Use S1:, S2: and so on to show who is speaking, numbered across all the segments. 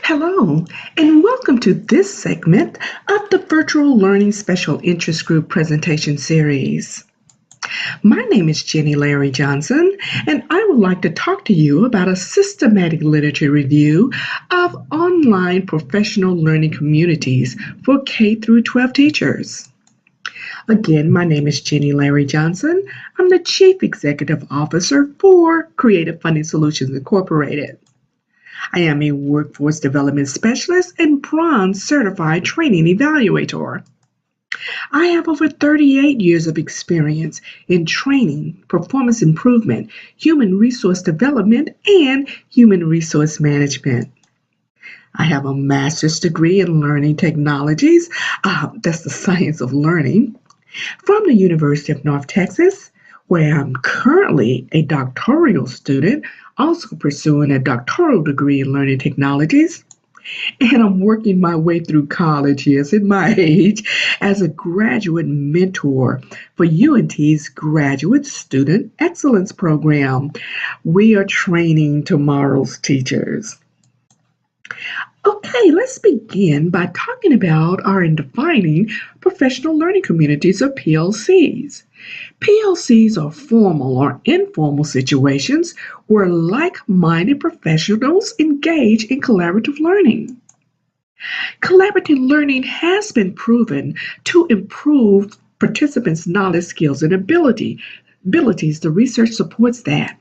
S1: Hello, and welcome to this segment of the Virtual Learning Special Interest Group presentation series. My name is Jennie Larry Johnson, and I would like to talk to you about a systematic literature review of online professional learning communities for K through 12 teachers. Again, my name is Jennie Larry Johnson. I'm the Chief Executive Officer for Creative Funding Solutions Incorporated. I am a workforce development specialist and bronze certified training evaluator. I have over 38 years of experience in training, performance improvement, human resource development, and human resource management. I have a master's degree in learning technologies, that's the science of learning, from the University of North Texas, where I'm currently a doctoral student, also pursuing a doctoral degree in learning technologies. And I'm working my way through college, yes, at my age, as a graduate mentor for UNT's Graduate Student Excellence Program. We are training tomorrow's teachers. Okay, let's begin by talking about and defining professional learning communities, or PLCs. PLCs are formal or informal situations where like-minded professionals engage in collaborative learning. Collaborative learning has been proven to improve participants' knowledge, skills, and abilities. The research supports that.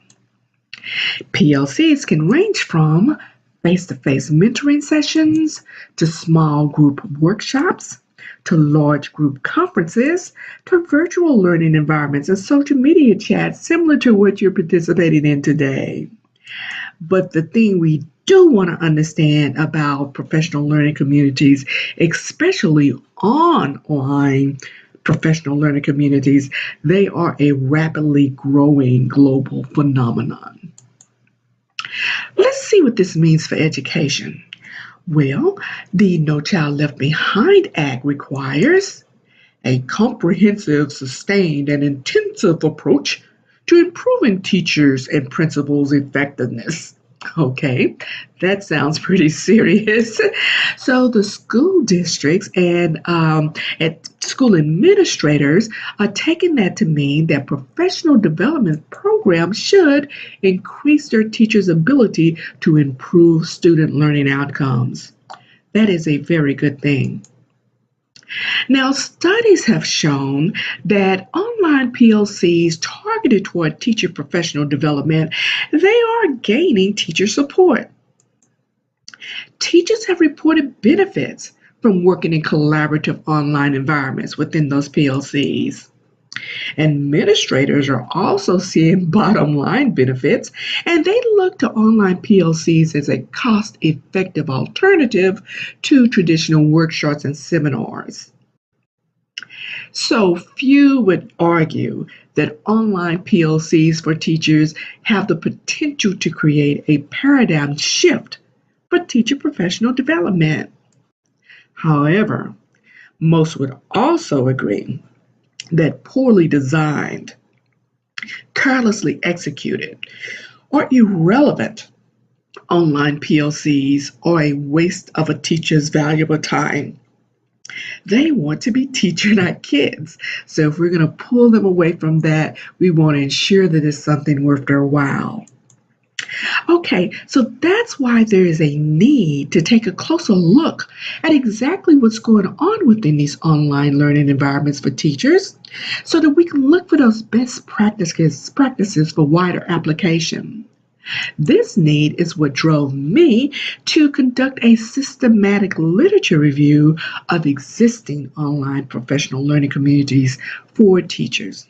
S1: PLCs can range from face-to-face mentoring sessions to small group workshops to large group conferences to virtual learning environments and social media chats similar to what you're participating in today. But the thing we do want to understand about professional learning communities, especially online professional learning communities, they are a rapidly growing global phenomenon. Let's see what this means for education. Well, the No Child Left Behind Act requires a comprehensive, sustained, and intensive approach to improving teachers' and principals' effectiveness. Okay, that sounds pretty serious. So the school districts and school administrators are taking that to mean that professional development programs should increase their teachers' ability to improve student learning outcomes. That is a very good thing. Now, studies have shown that online PLCs targeted toward teacher professional development, they are gaining teacher support. Teachers have reported benefits from working in collaborative online environments within those PLCs. Administrators are also seeing bottom line benefits, and they look to online PLCs as a cost-effective alternative to traditional workshops and seminars. So few would argue that online PLCs for teachers have the potential to create a paradigm shift for teacher professional development. However, most would also agree that poorly designed, carelessly executed, or irrelevant online PLCs are a waste of a teacher's valuable time. They want to be teaching our kids. So if we're going to pull them away from that, we want to ensure that it's something worth their while. Okay, so that's why there is a need to take a closer look at exactly what's going on within these online learning environments for teachers so that we can look for those best practices for wider application. This need is what drove me to conduct a systematic literature review of existing online professional learning communities for teachers.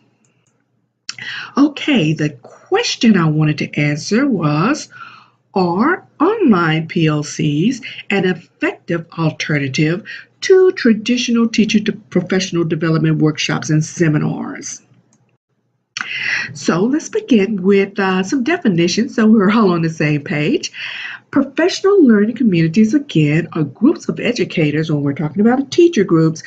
S1: Okay, the question I wanted to answer was, are online PLCs an effective alternative to traditional teacher to professional development workshops and seminars? So let's begin with some definitions so we're all on the same page. Professional learning communities, again, are groups of educators, when we're talking about teacher groups,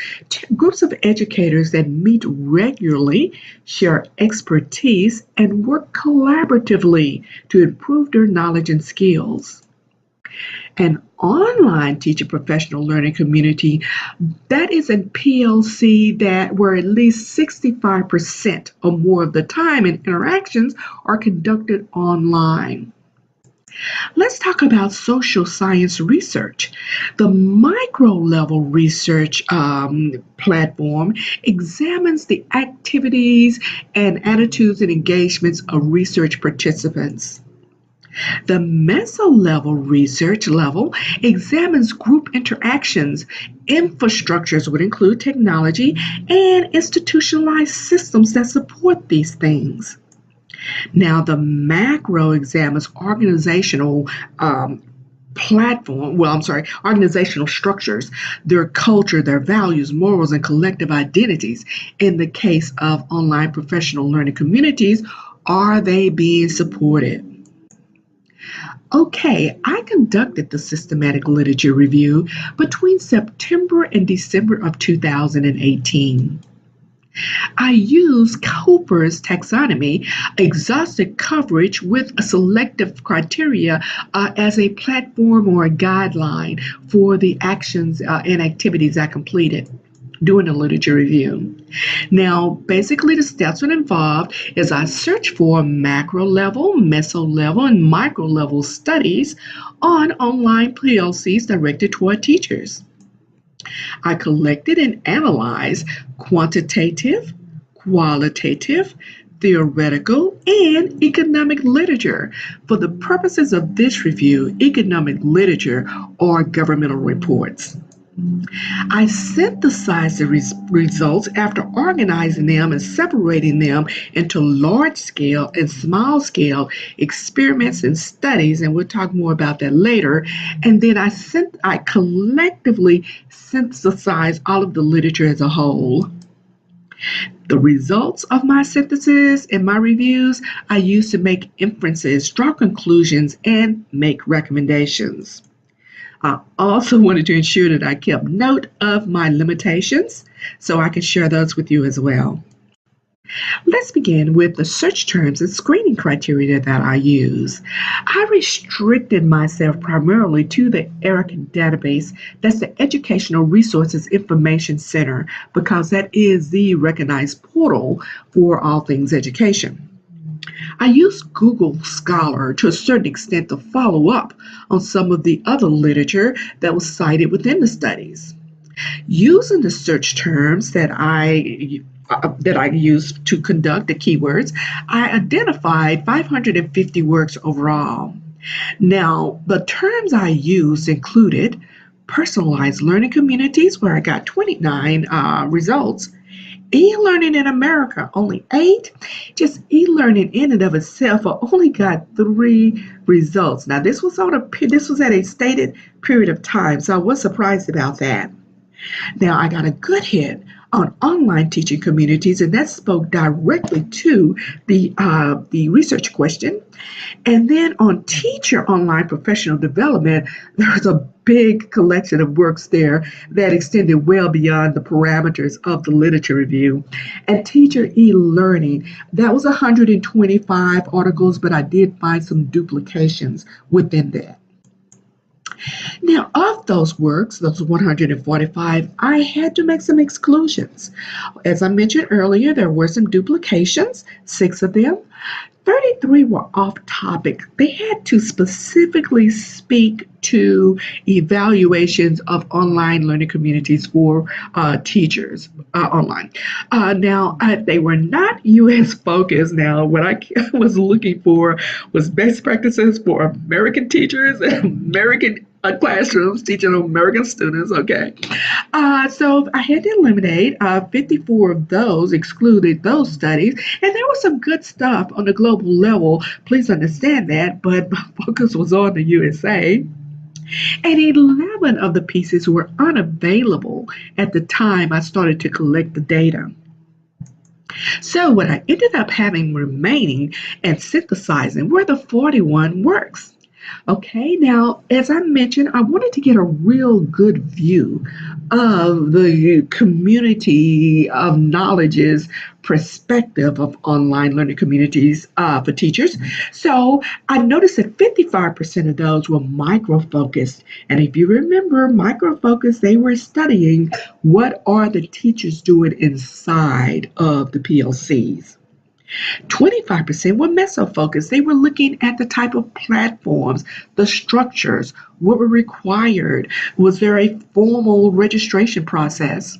S1: groups of educators that meet regularly, share expertise, and work collaboratively to improve their knowledge and skills. An online teacher professional learning community, that is a PLC that where at least 65% or more of the time and interactions are conducted online. Let's talk about social science research. The micro level research platform examines the activities and attitudes and engagements of research participants. The meso-level research level examines group interactions. Infrastructures would include technology and institutionalized systems that support these things. Now, the macro examines organizational organizational structures, their culture, their values, morals, and collective identities. In the case of online professional learning communities, are they being supported? Okay, I conducted the systematic literature review between September and December of 2018. I used Cooper's taxonomy, exhaustive coverage with a selective criteria as a platform or a guideline for the actions and activities I completed doing a literature review. Now, basically, the steps that involved is I searched for macro level, meso level, and micro level studies on online PLCs directed toward teachers. I collected and analyzed quantitative, qualitative, theoretical, and economic literature. For the purposes of this review, economic literature or governmental reports. I synthesized the results after organizing them and separating them into large scale and small scale experiments and studies, and we'll talk more about that later. And then I collectively synthesized all of the literature as a whole. The results of my synthesis and my reviews I use to make inferences, draw conclusions, and make recommendations. I also wanted to ensure that I kept note of my limitations so I can share those with you as well. Let's begin with the search terms and screening criteria that I use. I restricted myself primarily to the ERIC database, that's the Educational Resources Information Center, because that is the recognized portal for all things education. I used Google Scholar to a certain extent to follow up on some of the other literature that was cited within the studies. Using the search terms that I used to conduct the keywords, I identified 550 works overall. Now, the terms I used included personalized learning communities, where I got 29 results. E-learning in America, only 8. Just e-learning in and of itself, I only got 3 results. Now, this was at a stated period of time, so I was surprised about that. Now, I got a good hit on online teaching communities, and that spoke directly to the research question. And then on teacher online professional development, there was a big collection of works there that extended well beyond the parameters of the literature review. And teacher e-learning, that was 125 articles, but I did find some duplications within that. Now, of those works, those 145, I had to make some exclusions. As I mentioned earlier, there were some duplications, 6 of them. 33 were off topic. They had to specifically speak to evaluations of online learning communities for teachers online. Now, they were not U.S. focused. Now, what I was looking for was best practices for American teachers and American classrooms teaching American students, okay? So I had to eliminate 54 of those, excluded those studies, and there was some good stuff on the global level, please understand that, but my focus was on the USA. And 11 of the pieces were unavailable at the time I started to collect the data. So what I ended up having remaining and synthesizing were the 41 works. Okay, now, as I mentioned, I wanted to get a real good view of the community of knowledge's perspective of online learning communities for teachers. So I noticed that 55% of those were micro focused. And if you remember, micro focused, they were studying what are the teachers doing inside of the PLCs. 25% were meso-focused. They were looking at the type of platforms, the structures, what were required. Was there a formal registration process?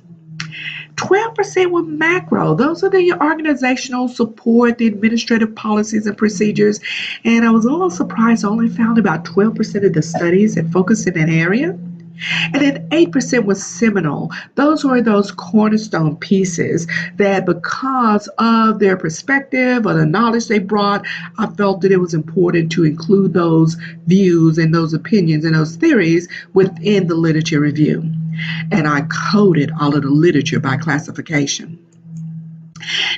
S1: 12% were macro. Those are the organizational support, the administrative policies and procedures. And I was a little surprised I only found about 12% of the studies that focused in that area. And then 8% was seminal. Those were those cornerstone pieces that, because of their perspective or the knowledge they brought, I felt that it was important to include those views and those opinions and those theories within the literature review. And I coded all of the literature by classification.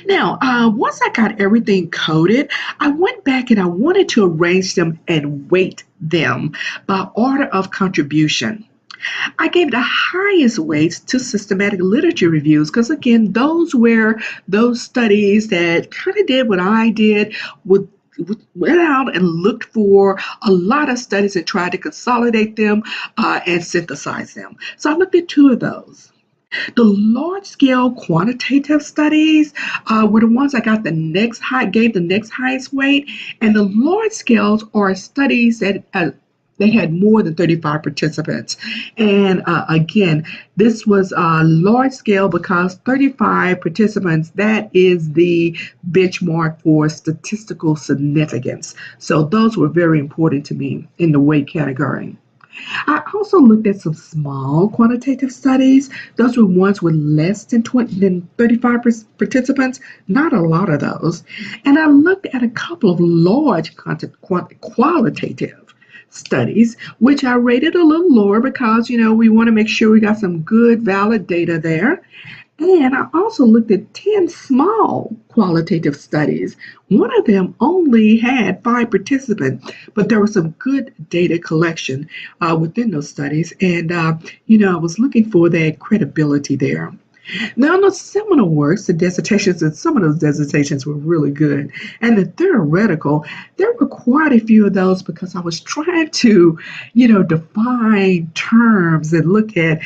S1: Now, once I got everything coded, I went back and I wanted to arrange them and weight them by order of contribution. I gave the highest weights to systematic literature reviews because, again, those were those studies that kind of did what I did, with went out and looked for a lot of studies and tried to consolidate them and synthesize them. So I looked at two of those. The large scale quantitative studies were the ones I got gave the next highest weight, and the large scales are studies that they had more than 35 participants. And again, this was large scale because 35 participants, that is the benchmark for statistical significance. So those were very important to me in the weight category. I also looked at some small quantitative studies. Those were ones with less than 35 participants, not a lot of those. And I looked at a couple of large qualitative studies, which I rated a little lower because, we want to make sure we got some good, valid data there. And I also looked at 10 small qualitative studies. One of them only had 5 participants, but there was some good data collection within those studies. And, I was looking for that credibility there. Now, in the seminal works, the dissertations, and some of those dissertations were really good. And the theoretical, there were quite a few of those because I was trying to, define terms and look at,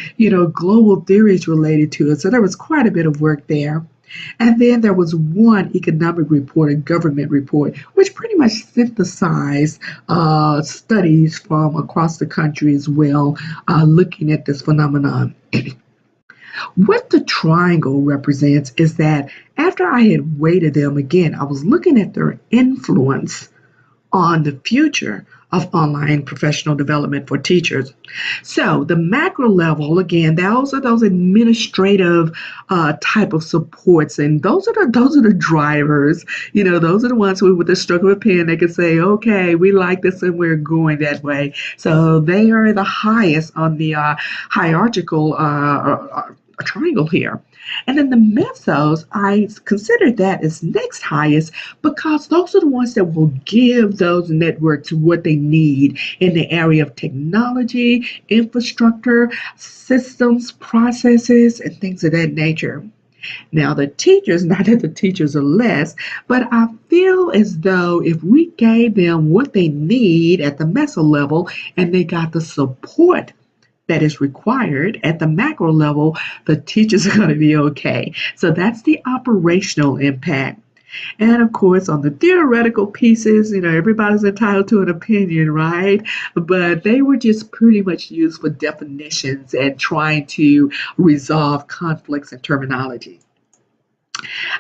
S1: global theories related to it. So there was quite a bit of work there. And then there was one economic report, a government report, which pretty much synthesized studies from across the country as well, looking at this phenomenon. What the triangle represents is that after I had weighted them again, I was looking at their influence on the future of online professional development for teachers. So the macro level, again, those are those administrative type of supports, and those are the drivers. Those are the ones who, with the stroke of a pen, they can say, "Okay, we like this, and we're going that way." So they are the highest on the hierarchical triangle here. And then the mesos, I consider that as next highest because those are the ones that will give those networks what they need in the area of technology, infrastructure, systems, processes, and things of that nature. Now, the teachers, not that the teachers are less, but I feel as though if we gave them what they need at the meso level and they got the support that is required at the macro level, the teachers are going to be okay. So that's the operational impact. And of course, on the theoretical pieces, everybody's entitled to an opinion, right? But they were just pretty much used for definitions and trying to resolve conflicts and terminology.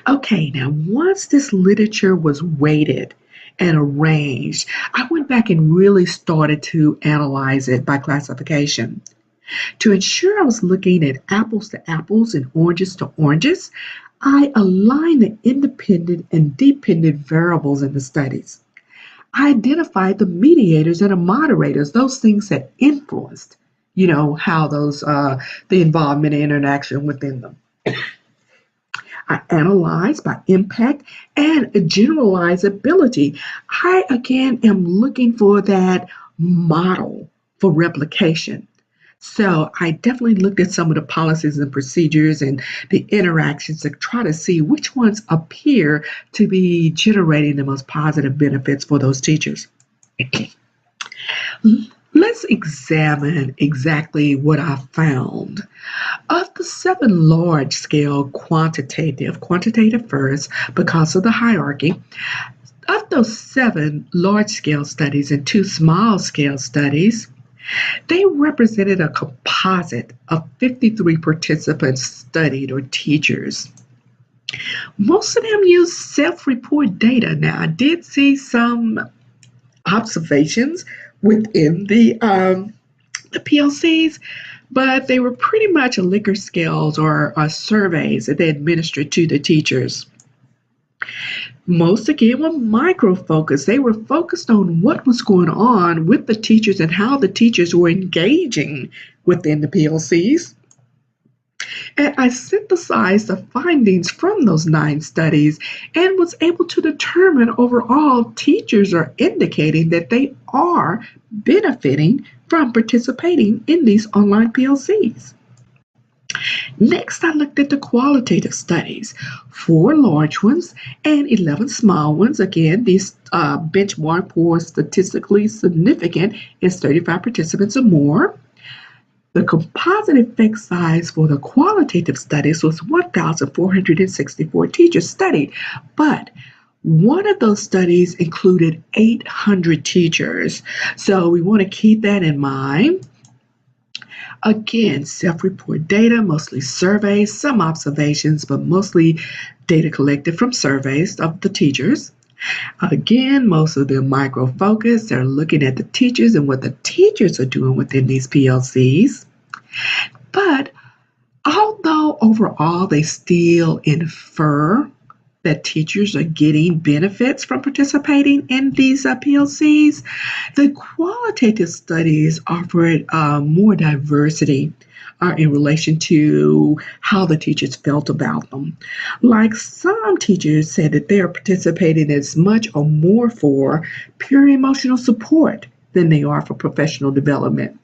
S1: Okay, now once this literature was weighted and arranged, I went back and really started to analyze it by classification. To ensure I was looking at apples to apples and oranges to oranges, I aligned the independent and dependent variables in the studies. I identified the mediators and the moderators, those things that influenced, how the involvement and interaction within them. I analyze by impact and generalizability. I again am looking for that model for replication. So I definitely looked at some of the policies and procedures and the interactions to try to see which ones appear to be generating the most positive benefits for those teachers. Let's examine exactly what I found. Of the seven large scale quantitative first because of the hierarchy, of those seven large scale studies and two small scale studies, they represented a composite of 53 participants studied or teachers. Most of them used self report data. Now, I did see some observations within the PLCs, but they were pretty much Likert scales or surveys that they administered to the teachers. Most again were micro focused. They were focused on what was going on with the teachers and how the teachers were engaging within the PLCs. And I synthesized the findings from those 9 studies and was able to determine overall teachers are indicating that they are benefiting from participating in these online PLCs. Next, I looked at the qualitative studies, 4 large ones and 11 small ones. Again, these benchmark for statistically significant is 35 participants or more. The composite effect size for the qualitative studies was 1,464 teachers studied, but one of those studies included 800 teachers. So we want to keep that in mind. Again, self-report data, mostly surveys, some observations, but mostly data collected from surveys of the teachers. Again, most of them micro-focused. They're looking at the teachers and what the teachers are doing within these PLCs. But although overall they still infer that teachers are getting benefits from participating in these PLCs, the qualitative studies offered more diversity in relation to how the teachers felt about them. Like some teachers said that they are participating as much or more for pure emotional support than they are for professional development.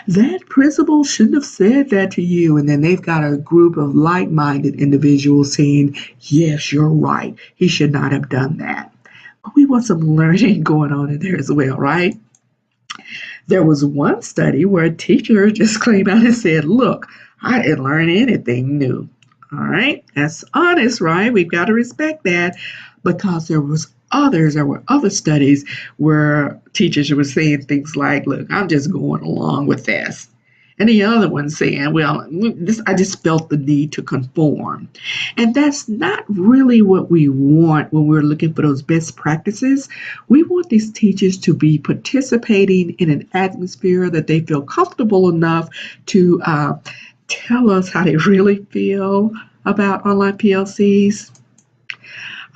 S1: That principal shouldn't have said that to you. And then they've got a group of like minded individuals saying, yes, you're right. He should not have done that. But we want some learning going on in there as well, right? There was one study where a teacher just came out and said, look, I didn't learn anything new. All right, that's honest, right? We've got to respect that because there were other studies where teachers were saying things like, look, I'm just going along with this. And the other one saying, well, I just felt the need to conform. And that's not really what we want when we're looking for those best practices. We want these teachers to be participating in an atmosphere that they feel comfortable enough to tell us how they really feel about online PLCs.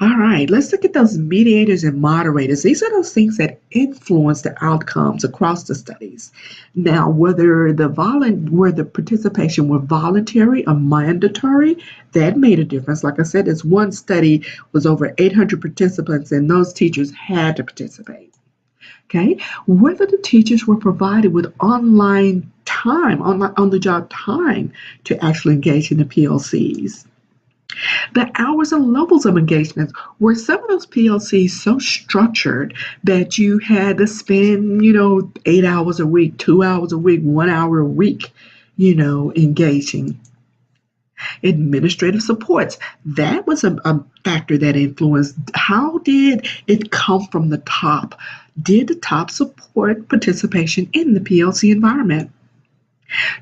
S1: All right, let's look at those mediators and moderators. These are those things that influence the outcomes across the studies. Now, whether the participation were voluntary or mandatory, that made a difference. Like I said, this one study was over 800 participants, and those teachers had to participate. Okay, whether the teachers were provided with online time, on-the-job time to actually engage in the PLCs. The hours and levels of engagement were some of those PLCs so structured that you had to spend, 8 hours a week, 2 hours a week, 1 hour a week, engaging. Administrative supports, that was a factor that influenced. How did it come from the top? Did the top support participation in the PLC environment?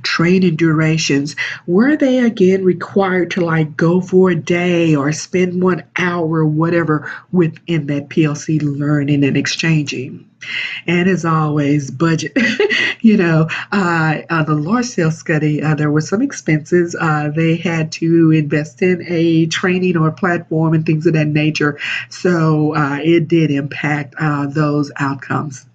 S1: Training durations, were they again required to go for a day or spend 1 hour, whatever, within that PLC learning and exchanging? And as always, budget. On the large scale study, there were some expenses. They had to invest in a training or platform and things of that nature. So it did impact those outcomes.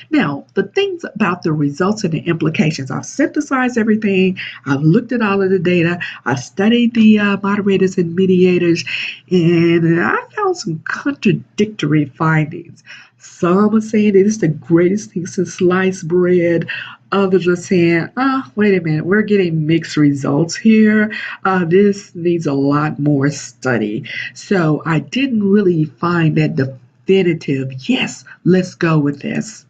S1: Now, the things about the results and the implications, I've synthesized everything. I've looked at all of the data. I've studied the moderators and mediators, and I found some contradictory findings. Some are saying it is the greatest thing since sliced bread. Others are saying, wait a minute, we're getting mixed results here. This needs a lot more study. So I didn't really find that definitive, yes, let's go with this.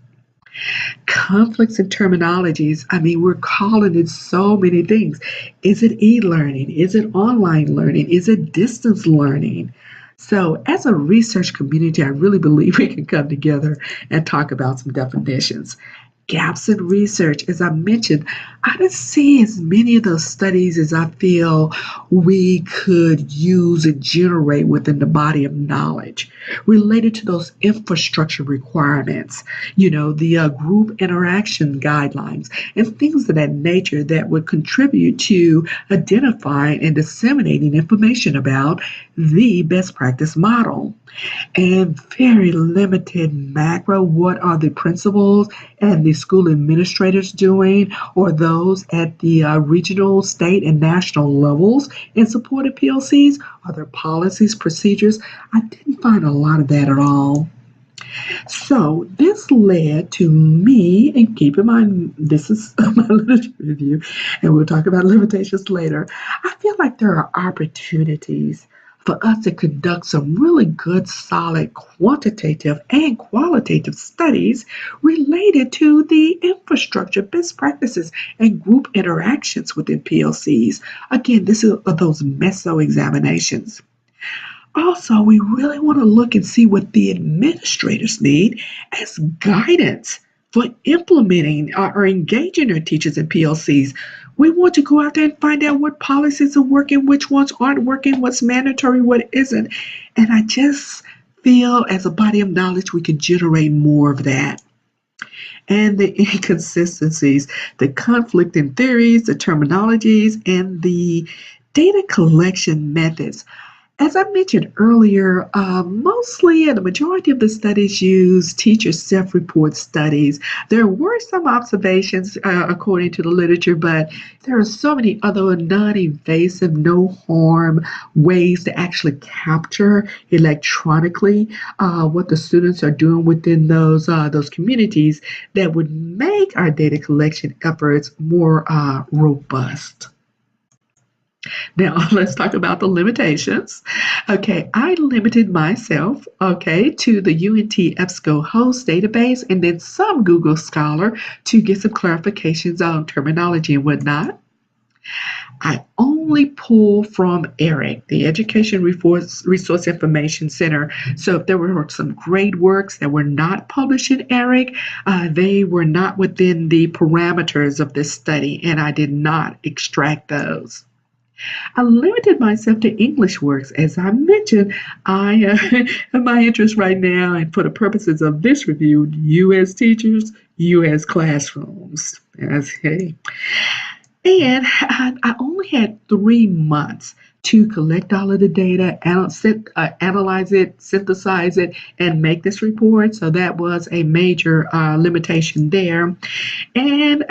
S1: Conflicts in terminologies. I mean, we're calling it so many things. Is it e learning? Is it online learning? Is it distance learning? So, as a research community, I really believe we can come together and talk about some definitions. Gaps in research, as I mentioned, I didn't see as many of those studies as I feel we could use and generate within the body of knowledge related to those infrastructure requirements, the group interaction guidelines, and things of that nature that would contribute to identifying and disseminating information about the best practice model. And very limited macro. What are the principals and the school administrators doing, or those at the regional, state, and national levels in support of PLCs? Are there policies, procedures? I didn't find a lot of that at all. So this led to me, and keep in mind, this is my literature review, and we'll talk about limitations later. I feel like there are opportunities for us to conduct some really good, solid quantitative and qualitative studies related to the infrastructure, best practices, and group interactions within PLCs. Again, this is those meso examinations. Also, we really want to look and see what the administrators need as guidance for implementing or engaging their teachers in PLCs. We want to go out there and find out what policies are working, which ones aren't working, what's mandatory, what isn't. And I just feel as a body of knowledge, we can generate more of that. And the inconsistencies, the conflict in theories, the terminologies, and the data collection methods. As I mentioned earlier, mostly the majority of the studies use teacher self-report studies. There were some observations according to the literature, but there are so many other non-invasive, no-harm ways to actually capture electronically what the students are doing within those communities that would make our data collection efforts more robust. Now, let's talk about the limitations. Okay, I limited myself, okay, to the UNT EBSCO host database and then some Google Scholar to get some clarifications on terminology and whatnot. I only pull from ERIC, the Education Resource Information Center. So if there were some great works that were not published in ERIC, they were not within the parameters of this study, and I did not extract those. I limited myself to English works. As I mentioned, I my interest right now, and for the purposes of this review, U.S. teachers, U.S. classrooms. Okay. And I only had 3 months to collect all of the data, analyze it, synthesize it, and make this report. So that was a major limitation there. And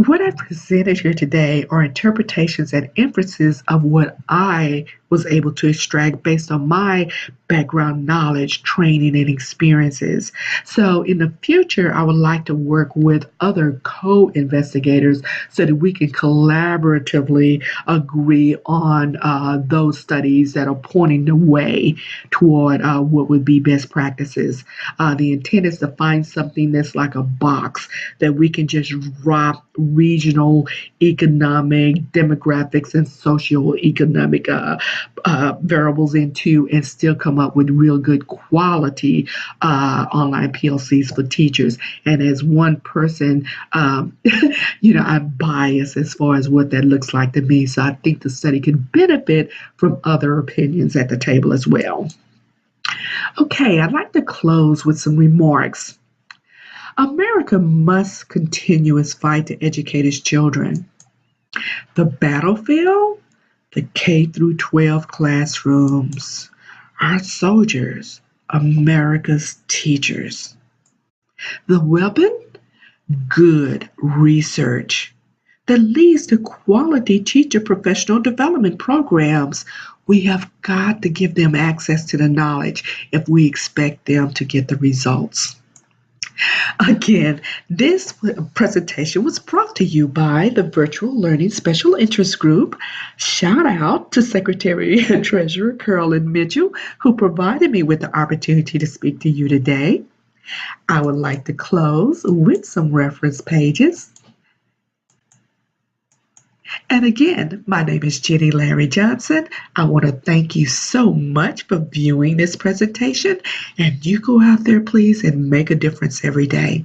S1: what I presented here today are interpretations and inferences of what I was able to extract based on my background knowledge, training, and experiences. So in the future, I would like to work with other co-investigators so that we can collaboratively agree on those studies that are pointing the way toward what would be best practices. The intent is to find something that's like a box that we can just drop regional economic, demographics, and socioeconomic variables into and still come up with real good quality online PLCs for teachers. And as one person, I'm biased as far as what that looks like to me. So I think the study can benefit from other opinions at the table as well. Okay, I'd like to close with some remarks. America must continue its fight to educate its children. The battlefield, the K through 12 classrooms, our soldiers, America's teachers. The weapon, good research that leads to quality teacher professional development programs We have got to give them access to the knowledge if we expect them to get the results. Again, this presentation was brought to you by the Virtual Learning Special Interest Group. Shout out to Secretary and Treasurer Carolyn Mitchell, who provided me with the opportunity to speak to you today. I would like to close with some reference pages. And again, my name is Jennie Larry Johnson. I want to thank you so much for viewing this presentation. And you go out there, please, and make a difference every day.